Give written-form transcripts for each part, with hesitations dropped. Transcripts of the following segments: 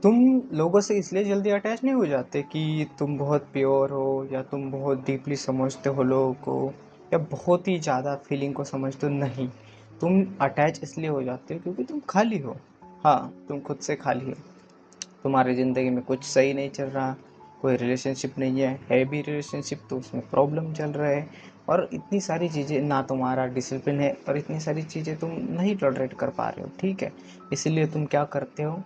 तुम लोगों से इसलिए जल्दी अटैच नहीं हो जाते कि तुम बहुत प्योर हो या तुम बहुत डीपली समझते हो लोगों को या बहुत ही ज़्यादा फीलिंग को समझते हो। नहीं, तुम अटैच इसलिए हो जाते हो क्योंकि तुम खाली हो। हाँ, तुम खुद से खाली हो। तुम्हारी ज़िंदगी में कुछ सही नहीं चल रहा, कोई रिलेशनशिप नहीं है भी रिलेशनशिप तो उसमें प्रॉब्लम चल रहा है, और इतनी सारी चीज़ें, ना तुम्हारा डिसिप्लिन है और इतनी सारी चीज़ें तुम नहीं टॉलरेट कर पा रहे हो। ठीक है, इसीलिए तुम क्या करते हो,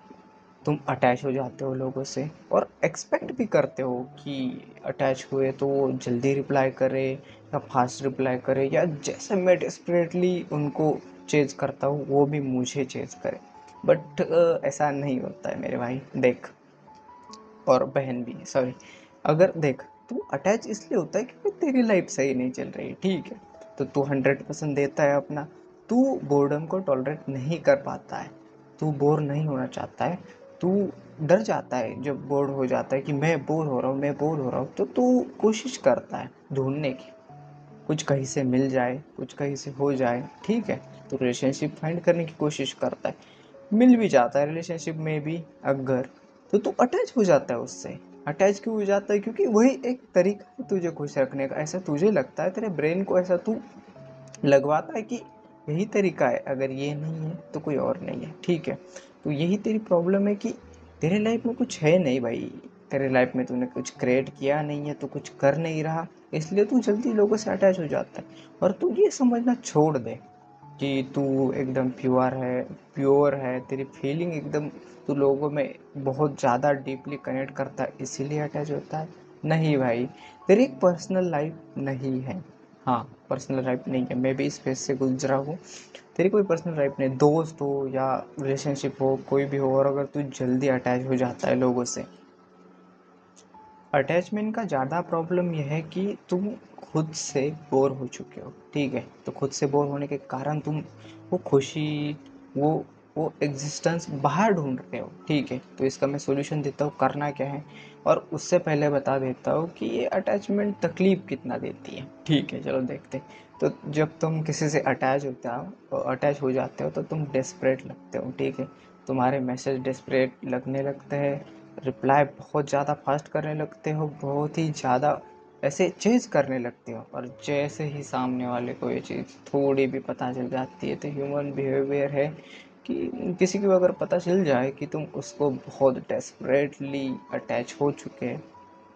तुम अटैच हो जाते हो लोगों से और एक्सपेक्ट भी करते हो कि अटैच हुए तो वो जल्दी रिप्लाई करे या फास्ट रिप्लाई करे, या जैसे मैं डेस्परेटली उनको चेज करता हूँ वो भी मुझे चेज करे। बट ऐसा नहीं होता है मेरे भाई, देख, और बहन भी, सॉरी। अगर देख, तू अटैच इसलिए होता है क्योंकि तेरी लाइफ सही नहीं चल रही, ठीक है, तो तू 100% देता है अपना। तू बोर्डम को टॉलरेट नहीं कर पाता है, तू बोर नहीं होना चाहता है, तू डर जाता है जब बोर हो जाता है कि मैं बोर हो रहा हूँ, मैं बोर हो रहा हूँ, तो तू कोशिश करता है ढूंढने की, कुछ कहीं से मिल जाए, कुछ कहीं से हो जाए, ठीक है, तो रिलेशनशिप फाइंड करने की कोशिश करता है, मिल भी जाता है रिलेशनशिप में भी अगर, तो तू अटैच हो जाता है उससे। अटैच क्यों हो जाता है, क्योंकि वही एक तरीका है तुझे खुश रखने का, ऐसा तुझे लगता है, तेरे ब्रेन को ऐसा तू लगवाता है कि यही तरीका है, अगर ये नहीं है तो कोई और नहीं है, ठीक है। तो यही तेरी प्रॉब्लम है कि तेरे लाइफ में कुछ है नहीं भाई, तेरे लाइफ में तूने कुछ क्रिएट किया नहीं है, तू कुछ कर नहीं रहा, इसलिए तू जल्दी लोगों से अटैच हो जाता है। और तू ये समझना छोड़ दे कि तू एकदम प्योर है, तेरी फीलिंग एकदम, तू लोगों में बहुत ज़्यादा डीपली कनेक्ट करता है इसीलिए अटैच होता है। नहीं भाई, तेरी एक पर्सनल लाइफ नहीं है। हाँ, पर्सनल लाइफ नहीं है, मैं भी इस फेज से गुजरा हूँ। तेरी कोई पर्सनल लाइफ नहीं, दोस्त हो या रिलेशनशिप हो, कोई भी हो, और अगर तू जल्दी अटैच हो जाता है लोगों से, अटैचमेंट का ज़्यादा प्रॉब्लम यह है कि तुम खुद से बोर हो चुके हो, ठीक है, तो खुद से बोर होने के कारण तुम वो खुशी, वो वो एग्जिस्टेंस बाहर ढूंढ रहे हो, ठीक है। तो इसका मैं सॉल्यूशन देता हूँ, करना क्या है, और उससे पहले बता देता हूँ कि ये अटैचमेंट तकलीफ कितना देती है, ठीक है, चलो देखते हैं। तो जब तुम किसी से अटैच हो जाते हो तो तुम डेस्परेट लगते हो, ठीक है, तुम्हारे मैसेज डेस्परेट लगने लगते हैं, रिप्लाई बहुत ज़्यादा फास्ट करने लगते हो, बहुत ही ज़्यादा ऐसे चेज़ करने लगते हो, और जैसे ही सामने वाले को ये चीज़ थोड़ी भी पता चल जाती है, तो ह्यूमन बिहेवियर है कि किसी को अगर पता चल जाए कि तुम उसको बहुत डेस्परेटली अटैच हो चुके हैं,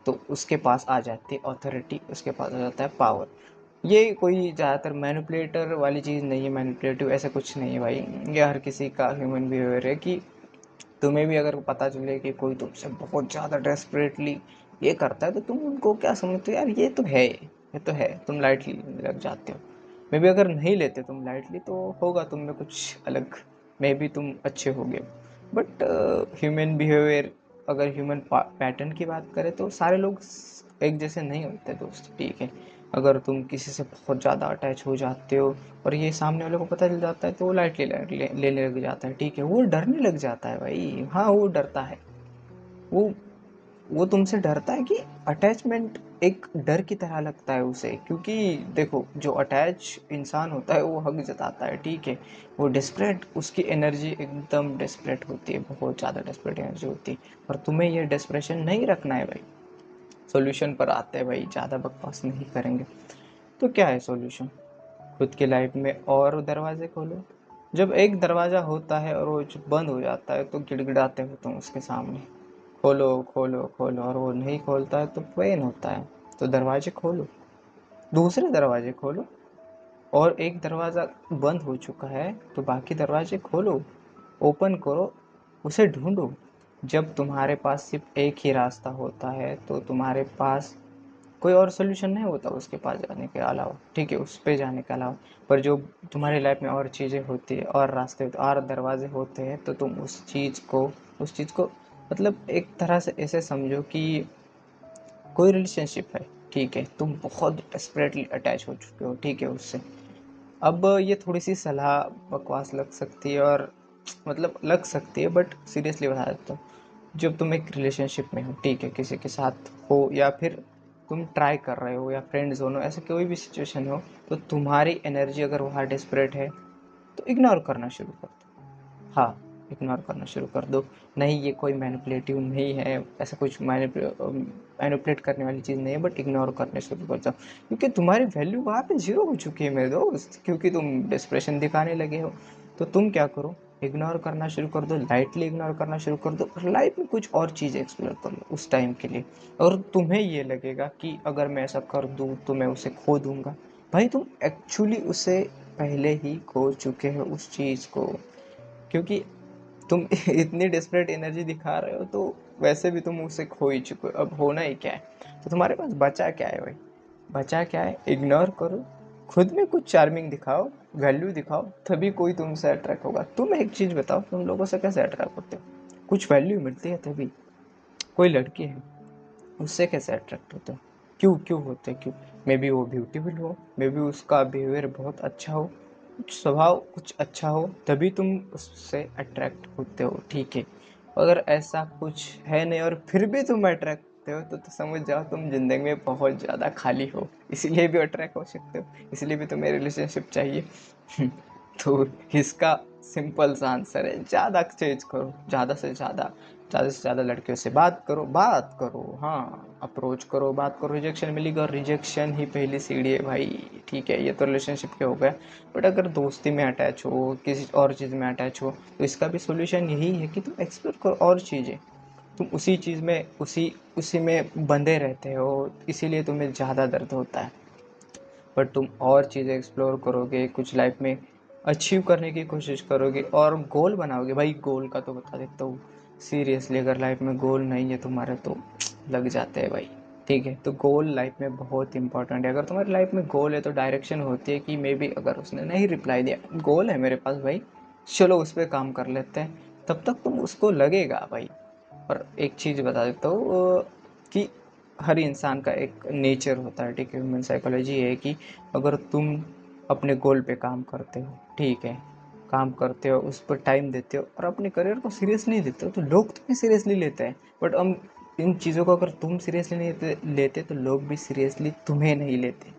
तो उसके पास आ जाती है अथॉरिटी, उसके पास आ जाता है पावर। ये कोई ज़्यादातर मैनिपुलेटर वाली चीज़ नहीं है, मैनिपुलेटिव ऐसा कुछ नहीं है भाई, ये हर किसी का ह्यूमन बिहेवियर है कि तुम्हें भी अगर पता चले कि कोई तुमसे बहुत ज़्यादा डेस्परेटली ये करता है, तो तुम उनको क्या समझते हो, यार ये तो है, तुम लाइटली लग जाते हो। मे बी अगर नहीं लेते तुम लाइटली तो होगा तुम में कुछ अलग, मे बी तुम अच्छे होगे, बट ह्यूमन बिहेवियर, अगर ह्यूमन पैटर्न की बात करें तो सारे लोग एक जैसे नहीं होते दोस्त, ठीक है। अगर तुम किसी से बहुत ज़्यादा अटैच हो जाते हो और ये सामने वाले को पता चल जाता है, तो वो लाइटली लेने लग जाता है, ठीक है, वो डरने लग जाता है भाई, हाँ वो डरता है, वो वो तुमसे डरता है कि अटैचमेंट एक डर की तरह लगता है उसे, क्योंकि देखो, जो अटैच इंसान होता है वो हक जताता है, ठीक है, वो डेस्परेट, उसकी एनर्जी एकदम डेस्परेट होती है, बहुत ज़्यादा डेस्परेट एनर्जी होती है, और तुम्हें ये डेस्परेशन नहीं रखना है भाई। सॉल्यूशन पर आते हैं भाई, ज़्यादा बकवास नहीं करेंगे। तो क्या है सॉल्यूशन, खुद की लाइफ में और दरवाजे खोलो। जब एक दरवाज़ा होता है और वो जब बंद हो जाता है तो गिड़गिड़ाते हो तुम उसके सामने, खोलो खोलो खोलो, और वो नहीं खोलता है तो पेन होता है, तो दरवाजे खोलो, दूसरे दरवाजे खोलो, और एक दरवाज़ा बंद हो चुका है तो बाकी दरवाजे खोलो, ओपन करो, उसे ढूंढो। जब तुम्हारे पास सिर्फ एक ही रास्ता होता है तो तुम्हारे पास कोई और सोल्यूशन नहीं होता उसके पास जाने के अलावा, ठीक है, उस पे जाने के अलावा। पर जो तुम्हारी लाइफ में और चीज़ें होती है, और रास्ते होते, और दरवाजे होते हैं, तो तुम उस चीज़ को मतलब एक तरह से ऐसे समझो कि कोई रिलेशनशिप है, ठीक है, तुम बहुत डेस्परेटली अटैच हो चुके हो, ठीक है, उससे। अब ये थोड़ी सी सलाह बकवास लग सकती है, और मतलब लग सकती है, बट सीरियसली बता देता हूँ, जब तुम एक रिलेशनशिप में हो, ठीक है, किसी के साथ हो, या फिर तुम ट्राई कर रहे हो, या फ्रेंड जोन हो, ऐसे कोई भी सिचुएशन हो, तो तुम्हारी एनर्जी अगर वहाँ डेस्परेट है तो इग्नोर करना शुरू कर दो। हाँ, इग्नोर करना शुरू कर दो। नहीं, ये कोई मैनिपुलेटिव नहीं है, ऐसा कुछ मैनिपुलेट करने वाली चीज़ नहीं है, बट इग्नोर करने शुरू कर जाओ, क्योंकि तुम्हारी वैल्यू वहाँ पे जीरो हो चुकी है मेरे दोस्त, क्योंकि तुम डिस्प्रेशन दिखाने लगे हो। तो तुम क्या करो, इग्नोर करना शुरू कर दो, लाइटली इग्नोर करना शुरू कर दो, और लाइफ में कुछ और चीज़ एक्सप्लोर कर लो उस टाइम के लिए। और तुम्हें ये लगेगा कि अगर मैं ऐसा कर दूँ तो मैं उसे खो दूँगा, भाई तुम एक्चुअली उसे पहले ही खो चुके हो उस चीज़ को, क्योंकि तुम इतनी डेस्परेट एनर्जी दिखा रहे हो, तो वैसे भी तुम उसे खो ही चुके हो, अब होना ही क्या है। तो तुम्हारे पास बचा क्या है भाई, बचा क्या है, इग्नोर करो, खुद में कुछ चार्मिंग दिखाओ, वैल्यू दिखाओ, तभी कोई तुमसे अट्रैक्ट होगा। तुम एक चीज़ बताओ, तुम लोगों से कैसे अट्रैक्ट होते हो, कुछ वैल्यू मिलती है तभी। कोई लड़की है, उससे कैसे अट्रैक्ट होते हो, क्यों क्यों होते, क्यों? मे बी वो ब्यूटीफुल हो, मे बी उसका बिहेवियर बहुत अच्छा हो, कुछ स्वभाव कुछ अच्छा हो, तभी तुम उससे अट्रैक्ट होते हो, ठीक है। अगर ऐसा कुछ है नहीं और फिर भी तुम अट्रैक्ट होते हो, तो समझ जाओ तुम जिंदगी में बहुत ज़्यादा खाली हो, इसीलिए भी अट्रैक्ट हो सकते हो, इसलिए भी तुम्हें रिलेशनशिप चाहिए। तो इसका सिंपल सा आंसर है, ज़्यादा चेंज करो, ज़्यादा से ज़्यादा लड़कियों से बात करो, हाँ, अप्रोच करो, बात करो, रिजेक्शन मिलेगी, और रिजेक्शन ही पहली सीढ़ी है भाई, ठीक है। ये तो रिलेशनशिप के हो गए, बट अगर दोस्ती में अटैच हो, किसी और चीज़ में अटैच हो, तो इसका भी सोल्यूशन यही है कि तुम एक्सप्लोर करो और चीज़ें। तुम उसी चीज़ में उसी उसी में बंधे रहते हो, इसीलिए तुम्हें ज़्यादा दर्द होता है। बट तुम और चीज़ें एक्सप्लोर करोगे, कुछ लाइफ में अचीव करने की कोशिश करोगे और गोल बनाओगे। भाई गोल का तो बता देता हूँ, सीरियसली अगर लाइफ में गोल नहीं है तुम्हारे, तो लग जाते हैं भाई, ठीक है। तो गोल लाइफ में बहुत इंपॉर्टेंट है। अगर तुम्हारी लाइफ में गोल है तो डायरेक्शन होती है कि मे बी अगर उसने नहीं रिप्लाई दिया, गोल है मेरे पास भाई, चलो उस पर काम कर लेते हैं, तब तक तुम उसको लगेगा भाई। और एक चीज़ बता देता हूँ कि हर इंसान का एक नेचर होता है, ठीक है, ह्यूमन साइकोलॉजी है कि अगर तुम अपने गोल पे काम करते हो, ठीक है, काम करते हो, उस पर टाइम देते हो और अपने करियर को सीरियसली लेते हो, तो लोग तुम्हें सीरियसली लेते हैं। बट हम इन चीज़ों को अगर तुम सीरियसली नहीं लेते तो लोग भी सीरियसली तुम्हें नहीं लेते।